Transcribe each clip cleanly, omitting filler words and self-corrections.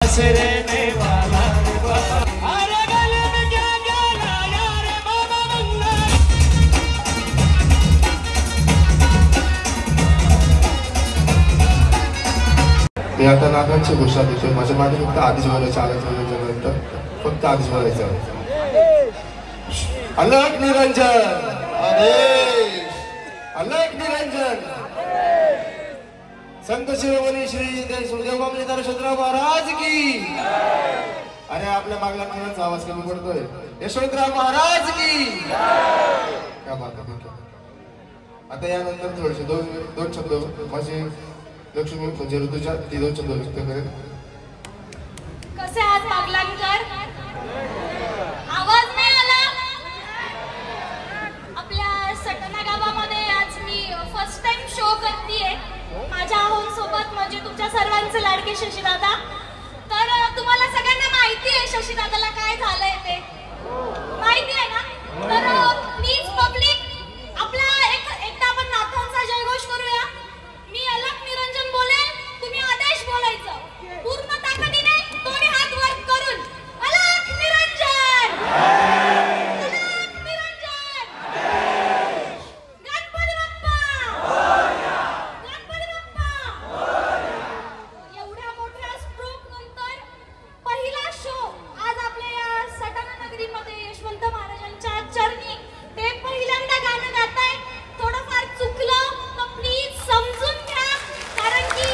रहने वाला रे बाबा, अरे गले में क्या क्या लाया रे बाबा बंगा। मी आता नागांची घोषणा देतोय. माझ्या मागे फक्त आधीच बोलायचं, आधीच बोलायचं, नंतर फक्त आधीच बोलायचं. अलग निरंजन, अलग निरंजन. संत शिरोमणी श्री सुखदेव मामले यशवंतराव महाराज की. अरे आपल्या मागल्या मुलांचा आवाज कमी पडतोय. यशवंतराव महाराज की. काय बात आहे. आता यानंतर थोडेसे दोन शब्द माझे लक्ष्मी म्हणजे ऋतुजा ती दोन शब्द व्यक्त करेल. कसे आहात मागलांकर? आवाज नाही आला. आपल्या सटना गावामध्ये आज मी फर्स्ट टाइम शो करतेय माझ्या आहोंसोबत, म्हणजे तुमच्या सर्वांचे लाडके शशीदादा. तर तुम्हाला सगळ्यांना माहिती आहे शशीदादाला काय झालंय ते माहिती आहे ना. तर प्लीज पब्लिक आपला एकदा आपण नाथांचा जयघोष करूया. मी अलग निरंजन बोलेल, तुम्ही आदेश बोलायचं पूर्ण ताकदीने, दोन्ही हात वर करून. अलग निरंजन, अलग निरंजन. गणपती बाप्पा, गणपती बाप्पा. एवढ्या मोठ्या स्ट्रोक नंतर पहिला शो आज आपल्या या सटाणा नगरीमध्ये यशवंत महाराजांच्या चरणी ते पहिल्यांदा गाणं गाताय. थोडंफार चुकलं तर प्लीज समजून घ्या, कारण की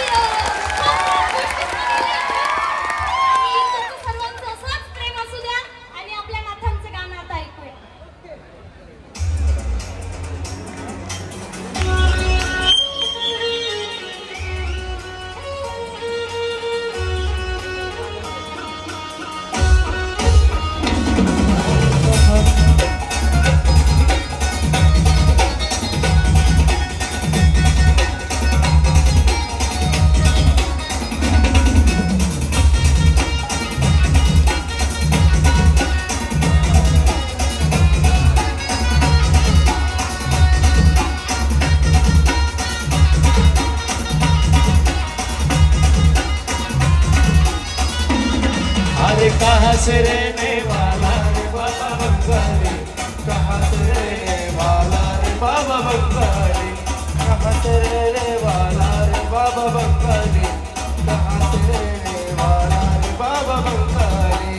सर्वांचं असंच प्रेम असू द्या आणि आपल्या नाथांचं गाणं आता ऐकूया. अरे कहाँ से रहने वाला रे बाबा बंगाली, कहाँ से रहने वाला रे बाबा बंगाली, कहाँ से रहने वाला रे बाबा बंगाली, कहाँ से रहने वाला रे बाबा बंगाली.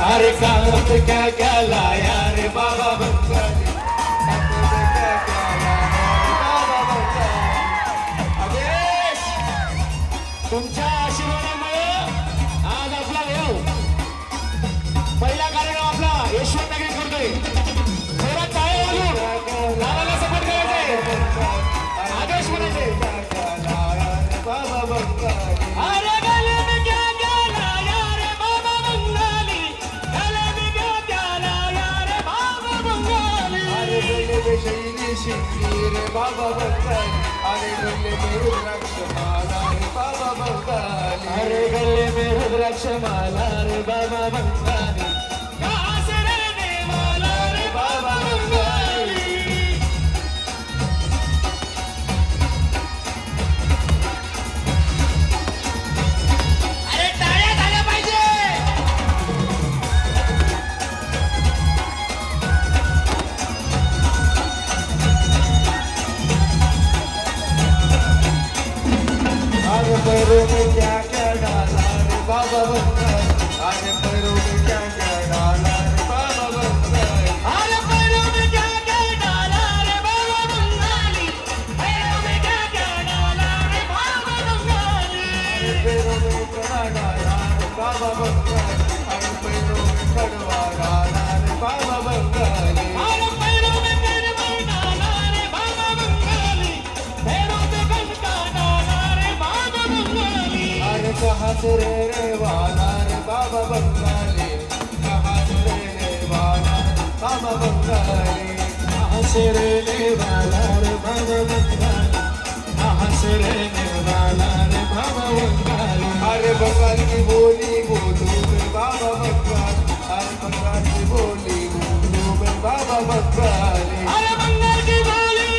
अरे कहाँ पे क्या क्या लाया रे बाबा बंगाली, तुमच्या आशीर्वादामुळे आज आपला भाऊ पहिला कार्यक्रम आपला यशवंत नगरी करतोय. जोरात टाळ्या वाजवून लावायला सपोर्ट करायचंय, आदेश म्हणायचे. अरे गले में क्या क्या लाया रे बाबा बंगाली, गले में क्या क्या लाया रे बाबा बंगाली. अरे गले में शैली शिंगी रे बाबा बंगाली, अरे गले में रुद्राक्षमाला रे बाबा बंगाली, अरे गले में रुद्राक्षमाला रे बाबा बंगाली, कहाँ से रहने वाला रे बाबा बंगाली. अरे टाळ्या झाल्या पाहिजे. अरे पैरों में क्या क्या डाला रे बाबा बंगाली, अरे पैरों में क्या क्या डाला रे बाबा बंगाली, अरे पैरों में क्या क्या डाला रे बाबा बंगाली, पैरों में क्या क्या डाला रे बाबा बंगाली, अरे पैरों में कड़ा डाला रे बाबा बंगाली, अरे पैरों में कड़वा डाला रे बाबा बंगाली, अरे पैरों में कड़वा डाला रे बाबा बंगाली, पैरों में कड़वा डाला रे बाबा बंगाली. अरे कहाँ से रहने वाला रे बाबा बंगाली, कहाँ से रहने वाला बाबा बंगाली, कहाँ से रहने वाला रे बाबा बंगाली, कहाँ से रहने वाला रे बाबा बंगाली. अरे बंगाल की बोली बोलू मैं बाबा बंगाली, अरे बंगाल की बोली बोलू मैं बाबा बंगाली, अरे बंगाल की बोली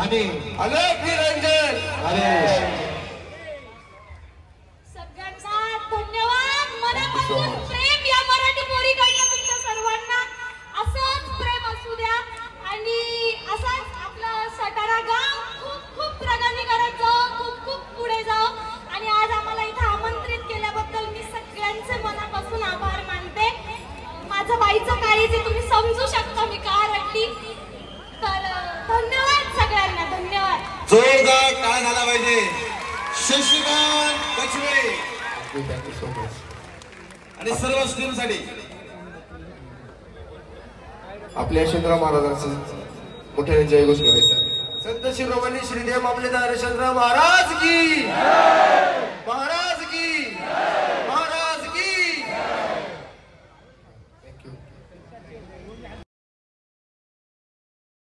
आणि अलग निरंजन सगळ्यांना धन्यवाद मनापासून प्रेम या मराठी पोरीकडनं तुमच्या सर्वांना असंच प्रेम असू द्या आणि असाच आपलं सटाणा गाव खूप खूप प्रगती करत जाओ खूप खूप पुढे जाओ आणि आज आम्हाला इथं आमंत्रित केल्याबद्दल मी सगळ्यांचे मनापासून आभार मानते माझं बाईचं काळीज आहे तुम्ही समजू शकता मी का रडली तर धन्यवाद सगळ्यांना धन्यवाद जोरदार टाळ झाला पाहिजे शशिकांत कचरे थँक्यू सो मच आणि सर्व स्टीम साठी आपल्या यशवंतराव महाराजांचं मोठ्याने जयघोष करायचा संत शिरोमणी श्रीदेव मामलेदार यशवंतराव महाराज की महाराज